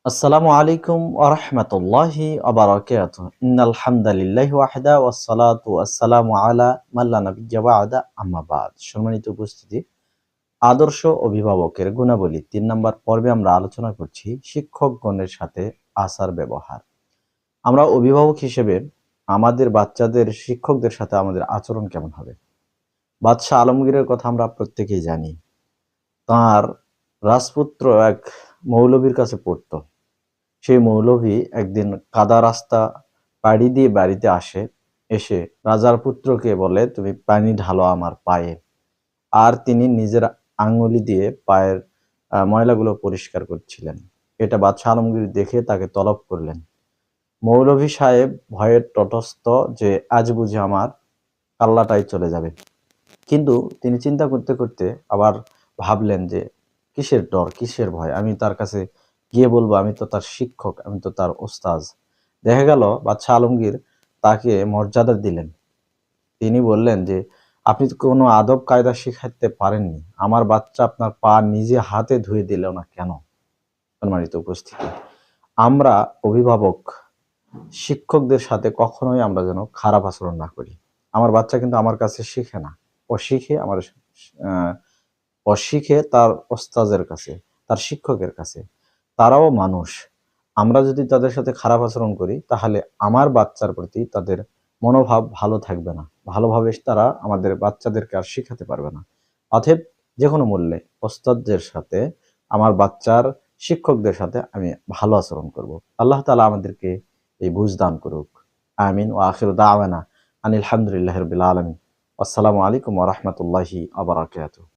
আসসালামু আলাইকুম ওয়া রাহমাতুল্লাহি ওয়া বারাকাতুহু। ইন্নাল হামদালিল্লাহি ওয়াহদা ওয়াসসালাতু ওয়াসসালামু আলা মান লা নাবিয়্যা বা'দা আম্মা বা'দ। সম্মানিত উপস্থিতি, আদর্শ অভিভাবকের গুণাবলী ৩ নম্বর পর্বে আমরা আলোচনা করছি শিক্ষকগণের সাথে আচার ব্যবহার। আমরা অভিভাবক হিসেবে আমাদের বাচ্চাদের শিক্ষকদের সাথে আমাদের আচরণ কেমন হবে? বাদশাহ আলমগীরের কথা আমরা প্রত্যেকেই জানি। তাঁর রাজপুত্র এক মৌলবীর কাছে পড়তো। সেই মৌলভী একদিন কাদা রাস্তা পাড়ি দিয়ে বাড়িতে আসে। এসে রাজার পুত্রকে বলে, তুমি পানি ঢালো আমার পায়ে। আর তিনি নিজের আঙ্গুলি দিয়ে পায়ের ময়লাগুলো পরিষ্কার করছিলেন। এটা বাদশাহ আলমগীর দেখে তাকে তলব করলেন। মৌলভী সাহেব ভয়ে তটস্থ যে আজ বুঝি আমার কাল্লাটাই চলে যাবে। কিন্তু তিনি চিন্তা করতে করতে আবার ভাবলেন যে কিসের ডর, কিসের ভয়, আমি তার কাছে গিয়ে বলবো আমি তো তার শিক্ষক, আমি তো তার ওস্তাজ। দেখা গেল বাদশাহ আলমগীর তাকে মর্যাদা দিলেন। তিনি বললেন যে আপনি তো কোনো আদব কায়দা শিখাতে পারেননি, আমার বাচ্চা আপনার পা নিজে হাতে ধুয়ে দিল না কেন? সম্মানিত উপস্থিতি, আমরা অভিভাবক শিক্ষকদের সাথে কখনোই আমরা যেন খারাপ আচরণ না করি। আমার বাচ্চা কিন্তু আমার কাছে শিখে না, ও শিখে আমার আহ, ও শিখে তার ওস্তাজের কাছে, তার শিক্ষকের কাছে। তারাও মানুষ। আমরা যদি তাদের সাথে খারাপ আচরণ করি তাহলে আমার বাচ্চার প্রতি তাদের মনোভাব ভালো থাকবে না, ভালোভাবে তারা আমাদের বাচ্চাদেরকে আর শিখাতে পারবে না। অতএব যে কোনো মূল্যে ওস্তাদদের সাথে, আমার বাচ্চার শিক্ষকদের সাথে আমি ভালো আচরণ করব। আল্লাহ তাআলা আমাদেরকে এই বুঝ দান করুক। আমিন। ওয়া আখিরু দাওয়ানা আনিল হামদুলিল্লাহি রাব্বিল আলামিন। আসসালামু আলাইকুম ওয়া রাহমাতুল্লাহি ওয়া বারাকাতুহু।